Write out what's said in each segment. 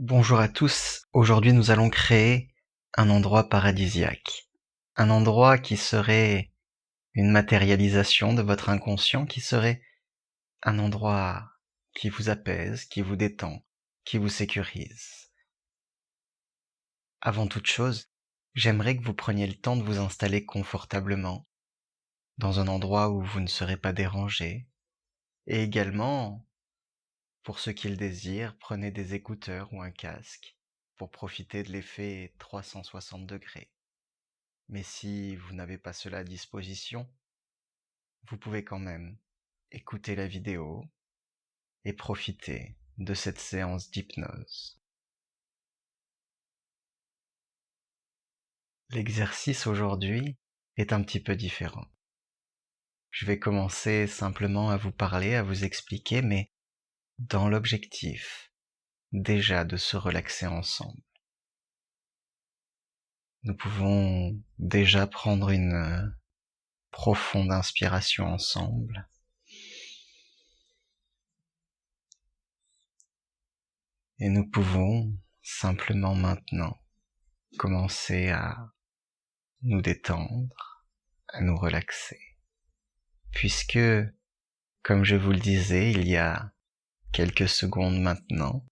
Bonjour à tous, aujourd'hui nous allons créer un endroit paradisiaque. Un endroit qui serait une matérialisation de votre inconscient, qui serait un endroit qui vous apaise, qui vous détend, qui vous sécurise. Avant toute chose, j'aimerais que vous preniez le temps de vous installer confortablement, dans un endroit où vous ne serez pas dérangé. Et également, pour ceux qui le désirent, prenez des écouteurs ou un casque pour profiter de l'effet 360 degrés. Mais si vous n'avez pas cela à disposition, vous pouvez quand même écouter la vidéo et profiter de cette séance d'hypnose. L'exercice aujourd'hui est un petit peu différent. Je vais commencer simplement à vous parler, à vous expliquer, mais dans l'objectif déjà de se relaxer ensemble. Nous pouvons déjà prendre une profonde inspiration ensemble. Et nous pouvons simplement maintenant commencer à nous détendre, à nous relaxer. Puisque, comme je vous le disais il y a quelques secondes maintenant,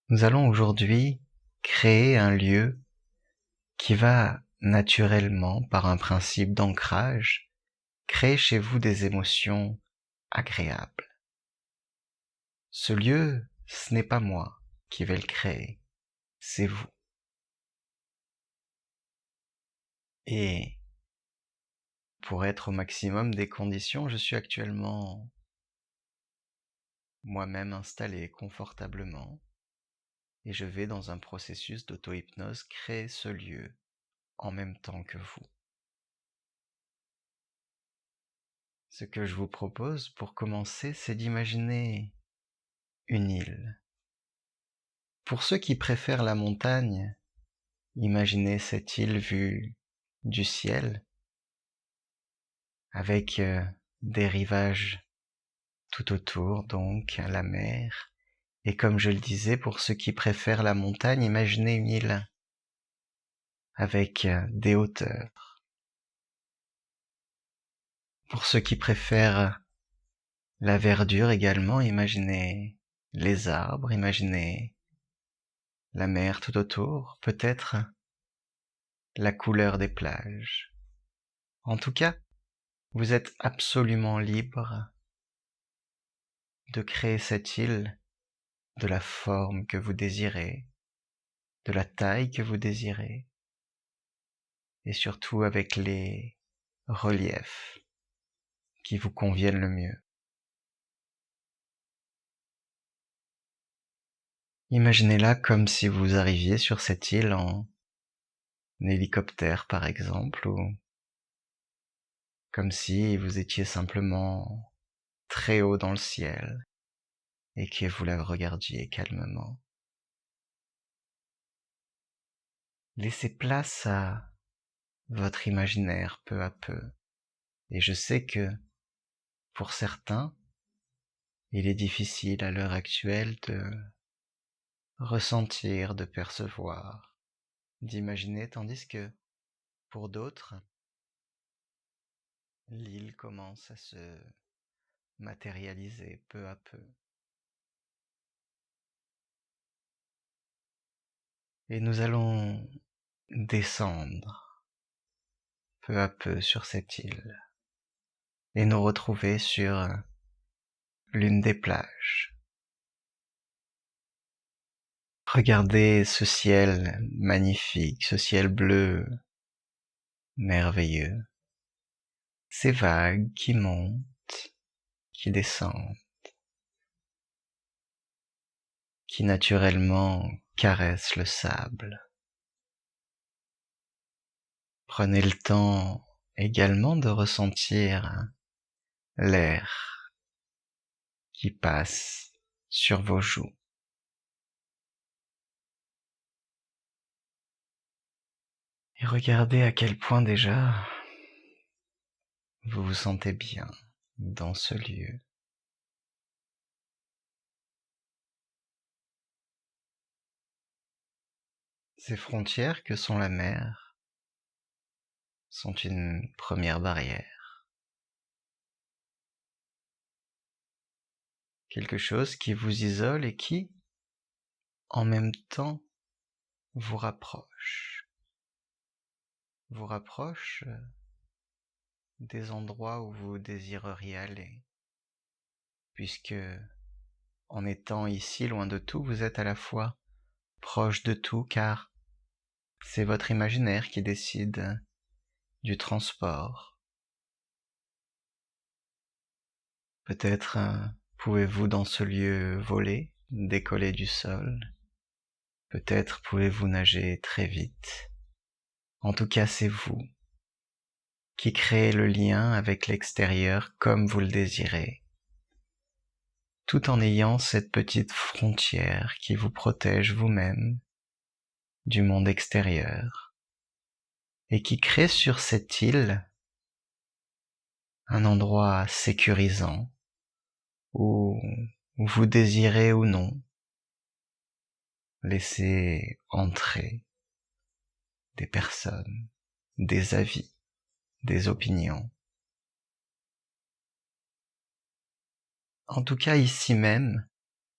nous allons aujourd'hui créer un lieu qui va naturellement, par un principe d'ancrage, créer chez vous des émotions agréables. Ce lieu, ce n'est pas moi qui vais le créer, c'est vous. Et pour être au maximum des conditions, je suis actuellement moi-même installé confortablement et je vais dans un processus d'auto-hypnose créer ce lieu en même temps que vous. Ce que je vous propose pour commencer, c'est d'imaginer une île. Pour ceux qui préfèrent la montagne, imaginez cette île vue du ciel avec des rivages tout autour, donc la mer. Et comme je le disais, pour ceux qui préfèrent la montagne, imaginez une île avec des hauteurs. Pour ceux qui préfèrent la verdure également, imaginez les arbres, imaginez la mer tout autour, peut-être la couleur des plages. En tout cas, vous êtes absolument libre de créer cette île de la forme que vous désirez, de la taille que vous désirez, et surtout avec les reliefs qui vous conviennent le mieux. Imaginez-la comme si vous arriviez sur cette île en hélicoptère par exemple, ou comme si vous étiez simplement très haut dans le ciel et que vous la regardiez calmement. Laissez place à votre imaginaire peu à peu. Et je sais que, pour certains, il est difficile à l'heure actuelle de ressentir, de percevoir, d'imaginer, tandis que, pour d'autres, l'île commence à se matérialiser peu à peu. Et nous allons descendre peu à peu sur cette île et nous retrouver sur l'une des plages. Regardez ce ciel magnifique, ce ciel bleu merveilleux, ces vagues qui montent, qui descendent, qui naturellement caressent le sable. Prenez le temps également de ressentir l'air qui passe sur vos joues. Et regardez à quel point déjà vous vous sentez bien dans ce lieu. Ces frontières que sont la mer sont une première barrière. Quelque chose qui vous isole et qui, en même temps, vous rapproche. Vous rapproche des endroits où vous désireriez aller, puisque, en étant ici loin de tout, vous êtes à la fois proche de tout, car c'est votre imaginaire qui décide du transport. Peut-être pouvez-vous dans ce lieu voler, décoller du sol. Peut-être pouvez-vous nager très vite. En tout cas, c'est vous qui créez le lien avec l'extérieur comme vous le désirez, tout en ayant cette petite frontière qui vous protège vous-même du monde extérieur et qui crée sur cette île un endroit sécurisant où vous désirez ou non laisser entrer des personnes, des avis, des opinions. En tout cas, ici même,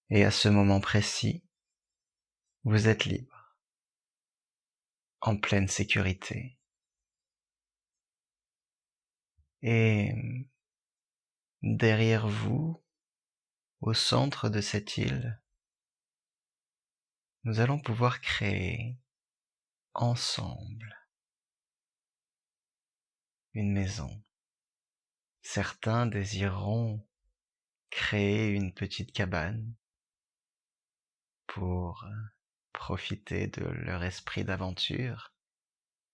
et à ce moment précis, vous êtes libre, en pleine sécurité. Et derrière vous, au centre de cette île, nous allons pouvoir créer ensemble une maison. Certains désireront créer une petite cabane pour profiter de leur esprit d'aventure,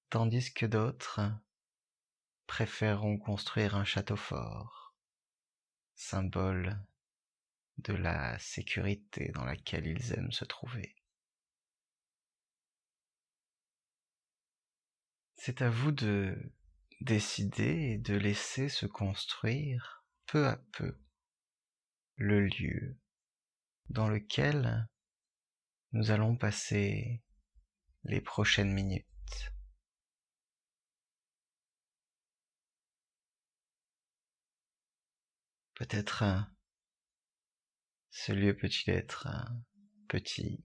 tandis que d'autres préféreront construire un château fort, symbole de la sécurité dans laquelle ils aiment se trouver. C'est à vous de décider et de laisser se construire peu à peu le lieu dans lequel nous allons passer les prochaines minutes. Peut-être ce lieu peut-il être petit,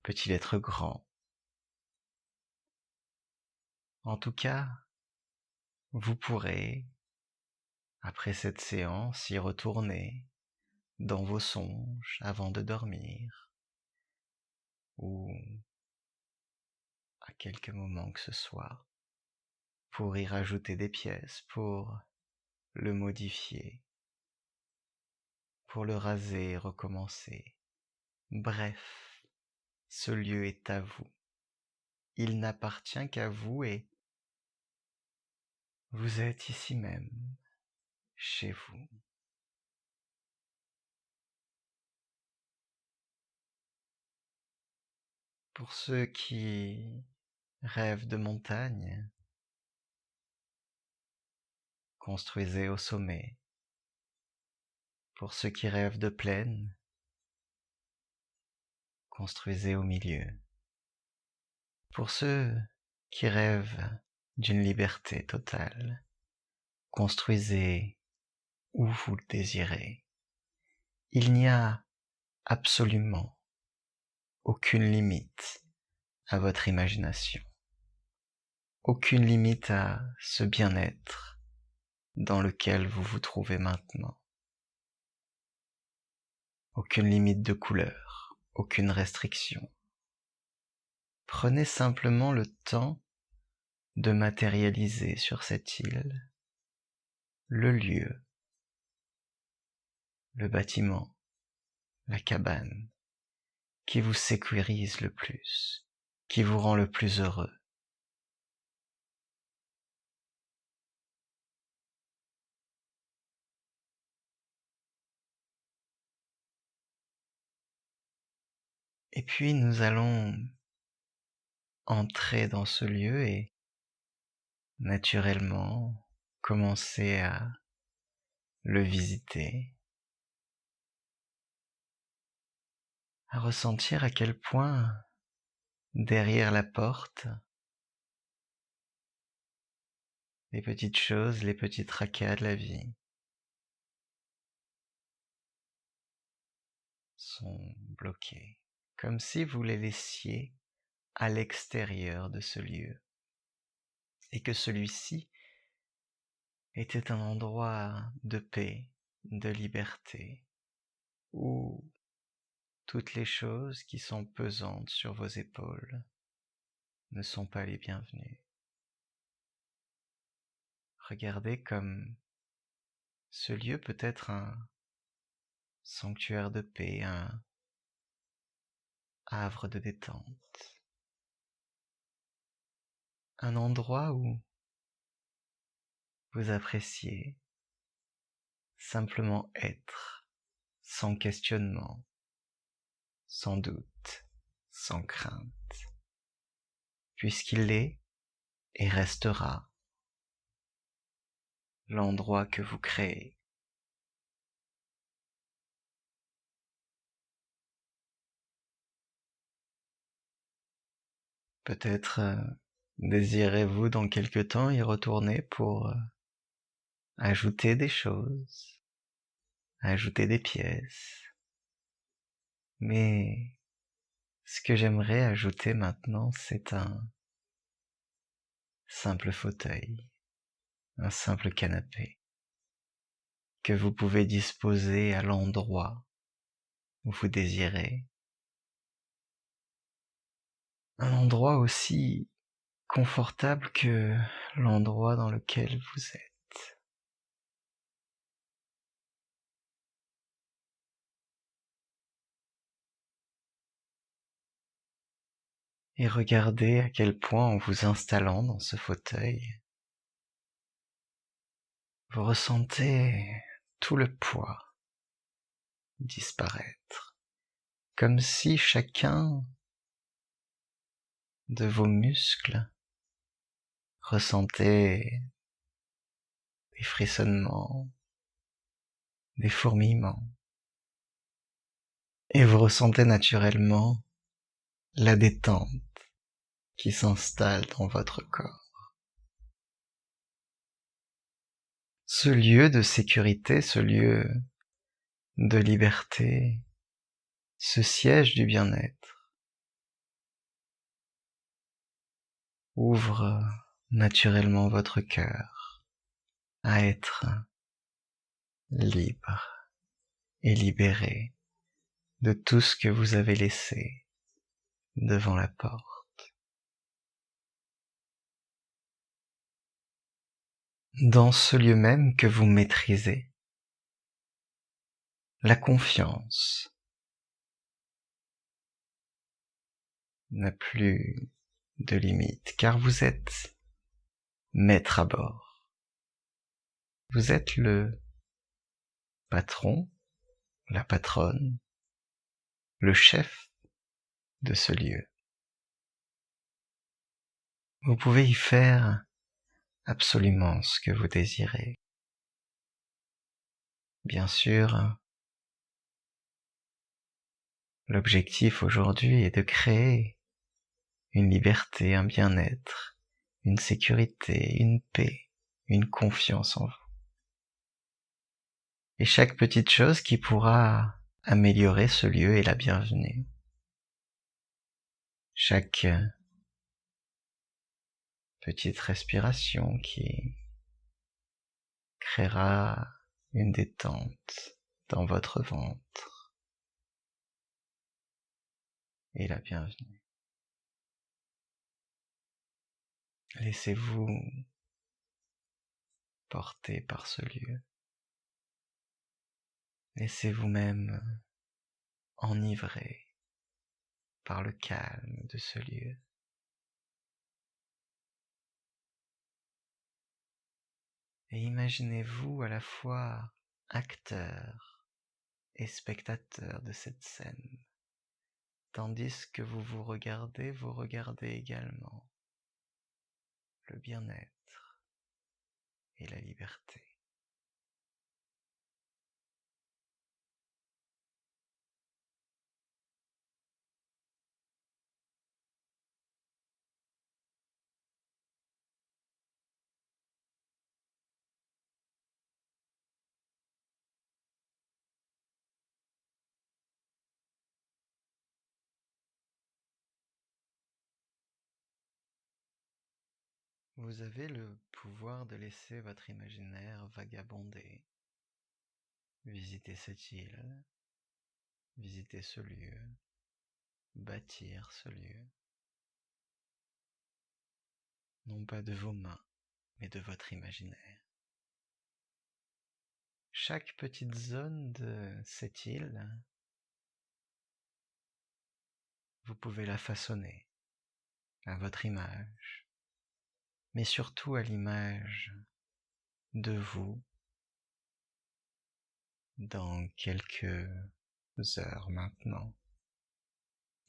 peut-il être grand. En tout cas, vous pourrez, après cette séance, y retourner dans vos songes avant de dormir, ou à quelque moment que ce soit, pour y rajouter des pièces, pour le modifier, pour le raser et recommencer. Bref, ce lieu est à vous. Il n'appartient qu'à vous et vous êtes ici même, chez vous. Pour ceux qui rêvent de montagne, construisez au sommet. Pour ceux qui rêvent de plaine, construisez au milieu. Pour ceux qui rêvent d'une liberté totale, construisez où vous le désirez. Il n'y a absolument aucune limite à votre imagination, aucune limite à ce bien-être dans lequel vous vous trouvez maintenant. Aucune limite de couleur, aucune restriction. Prenez simplement le temps de matérialiser sur cette île le lieu, le bâtiment, la cabane qui vous sécurise le plus, qui vous rend le plus heureux. Et puis nous allons entrer dans ce lieu et naturellement commencer à le visiter, à ressentir à quel point derrière la porte, les petites choses, les petits tracas de la vie sont bloqués, comme si vous les laissiez à l'extérieur de ce lieu, et que celui-ci était un endroit de paix, de liberté, où toutes les choses qui sont pesantes sur vos épaules ne sont pas les bienvenues. Regardez comme ce lieu peut être un sanctuaire de paix, un havre de détente, un endroit où vous appréciez simplement être, sans questionnement, sans doute, sans crainte, puisqu'il est et restera l'endroit que vous créez. Peut-être désirez-vous dans quelque temps y retourner pour ajouter des choses, ajouter des pièces. Mais ce que j'aimerais ajouter maintenant, c'est un simple fauteuil, un simple canapé, que vous pouvez disposer à l'endroit où vous désirez. Un endroit aussi confortable que l'endroit dans lequel vous êtes. Et regardez à quel point en vous installant dans ce fauteuil, vous ressentez tout le poids disparaître, comme si chacun de vos muscles ressentait des frissonnements, des fourmillements, et vous ressentez naturellement la détente qui s'installe dans votre corps. Ce lieu de sécurité, ce lieu de liberté, ce siège du bien-être ouvre naturellement votre cœur à être libre et libéré de tout ce que vous avez laissé devant la porte. Dans ce lieu même que vous maîtrisez, la confiance n'a plus de limite, car vous êtes maître à bord. Vous êtes le patron, la patronne, le chef de ce lieu. Vous pouvez y faire absolument ce que vous désirez. Bien sûr, l'objectif aujourd'hui est de créer une liberté, un bien-être, une sécurité, une paix, une confiance en vous. Et chaque petite chose qui pourra améliorer ce lieu est la bienvenue. Chaque petite respiration qui créera une détente dans votre ventre est la bienvenue. Laissez-vous porter par ce lieu. Laissez-vous même enivrer par le calme de ce lieu. Et imaginez-vous à la fois acteur et spectateur de cette scène. Tandis que vous regardez également le bien-être et la liberté. Vous avez le pouvoir de laisser votre imaginaire vagabonder, visiter cette île, visiter ce lieu, bâtir ce lieu, non pas de vos mains, mais de votre imaginaire. Chaque petite zone de cette île, vous pouvez la façonner à votre image, mais surtout à l'image de vous dans quelques heures maintenant.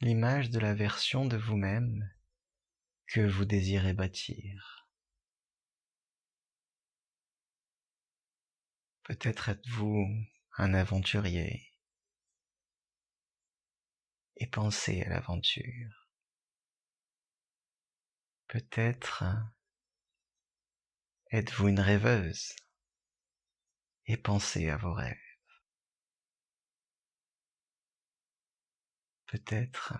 L'image de la version de vous-même que vous désirez bâtir. Peut-être êtes-vous un aventurier et pensez à l'aventure. Peut-être êtes-vous une rêveuse et pensez à vos rêves. Peut-être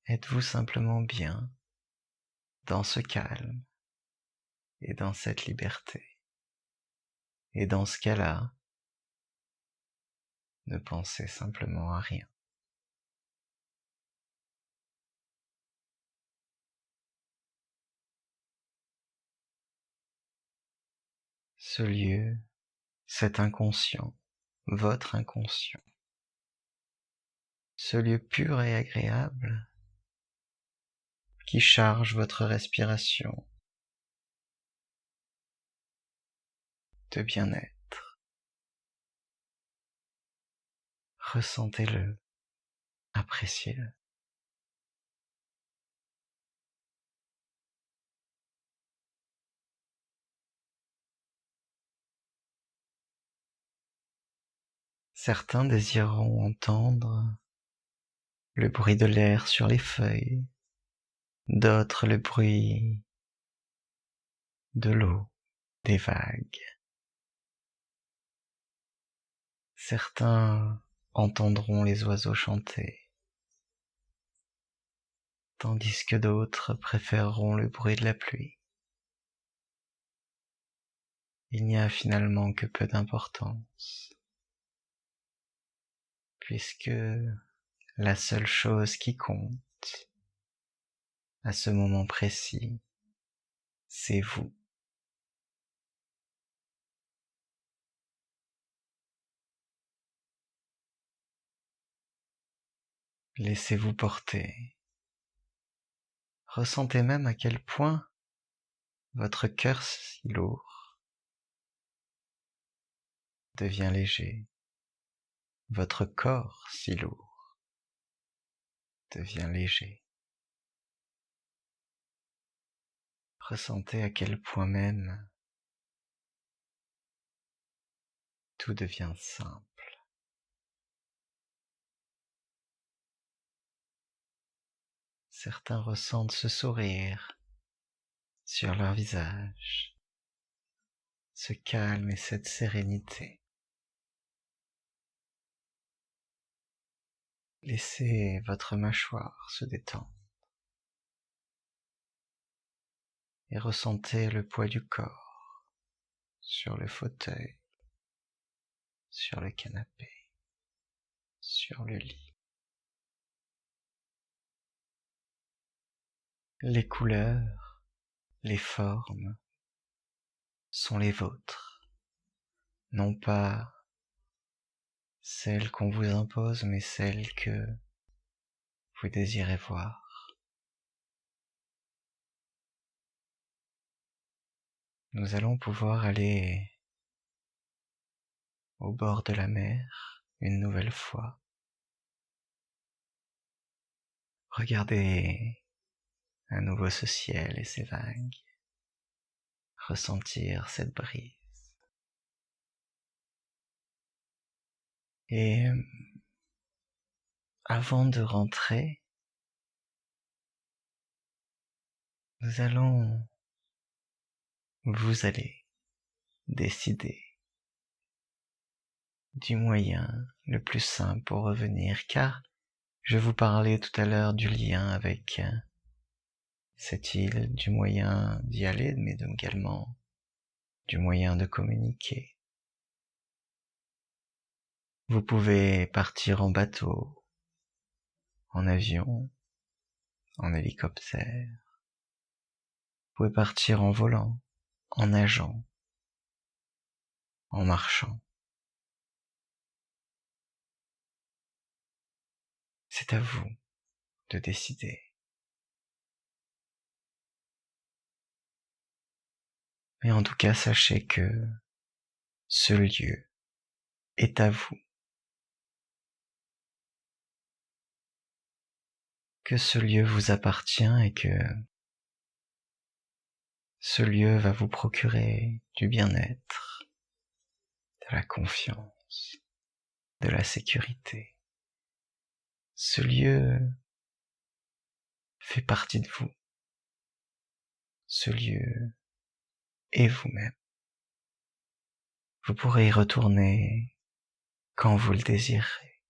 êtes-vous simplement bien dans ce calme et dans cette liberté. Et dans ce cas-là, ne pensez simplement à rien. Ce lieu, cet inconscient, votre inconscient, ce lieu pur et agréable qui charge votre respiration de bien-être. Ressentez-le, appréciez-le. Certains désireront entendre le bruit de l'air sur les feuilles, d'autres le bruit de l'eau, des vagues. Certains entendront les oiseaux chanter, tandis que d'autres préféreront le bruit de la pluie. Il n'y a finalement que peu d'importance, puisque la seule chose qui compte à ce moment précis, c'est vous. Laissez-vous porter. Ressentez même à quel point votre cœur si lourd devient léger. Votre corps si lourd devient léger. Ressentez à quel point même tout devient simple. Certains ressentent ce sourire sur leur visage, ce calme et cette sérénité. Laissez votre mâchoire se détendre et ressentez le poids du corps sur le fauteuil, sur le canapé, sur le lit. Les couleurs, les formes sont les vôtres, non pas celles qu'on vous impose, mais celles que vous désirez voir. Nous allons pouvoir aller au bord de la mer une nouvelle fois. Regardez à nouveau ce ciel et ces vagues. Ressentir cette brise. Et avant de rentrer, vous allez décider du moyen le plus simple pour revenir, car je vous parlais tout à l'heure du lien avec cette île, du moyen d'y aller, mais également du moyen de communiquer. Vous pouvez partir en bateau, en avion, en hélicoptère. Vous pouvez partir en volant, en nageant, en marchant. C'est à vous de décider. Mais en tout cas, sachez que ce lieu est à vous. Que ce lieu vous appartient et que ce lieu va vous procurer du bien-être, de la confiance, de la sécurité. Ce lieu fait partie de vous. Ce lieu est vous-même. Vous pourrez y retourner quand vous le désirerez.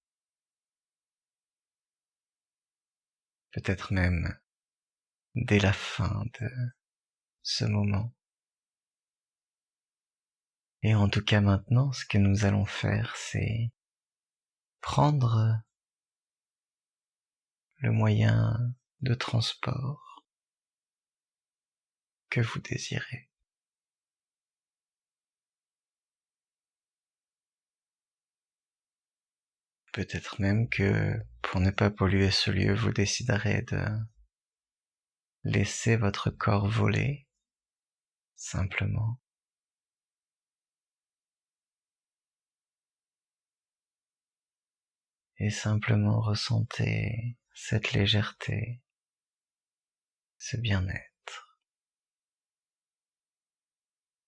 Peut-être même dès la fin de ce moment. Et en tout cas maintenant, ce que nous allons faire, c'est prendre le moyen de transport que vous désirez. Peut-être même que, pour ne pas polluer ce lieu, vous déciderez de laisser votre corps voler, simplement. Et simplement ressentez cette légèreté, ce bien-être.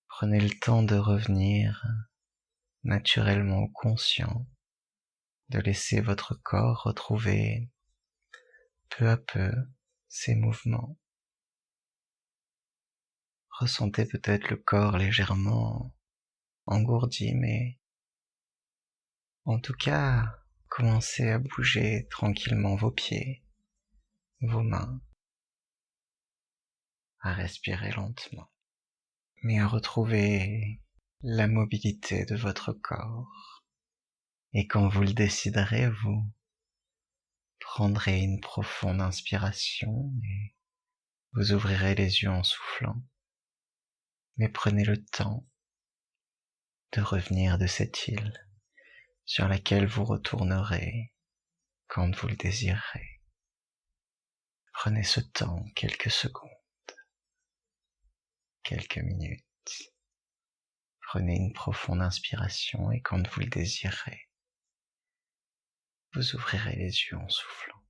Prenez le temps de revenir naturellement conscient, de laisser votre corps retrouver peu à peu ses mouvements. Ressentez peut-être le corps légèrement engourdi, mais en tout cas, commencez à bouger tranquillement vos pieds, vos mains, à respirer lentement, mais à retrouver la mobilité de votre corps. Et quand vous le déciderez, vous prendrez une profonde inspiration et vous ouvrirez les yeux en soufflant. Mais prenez le temps de revenir de cette île sur laquelle vous retournerez quand vous le désirerez. Prenez ce temps, quelques secondes, quelques minutes. Prenez une profonde inspiration et quand vous le désirerez, vous ouvrirez les yeux en soufflant.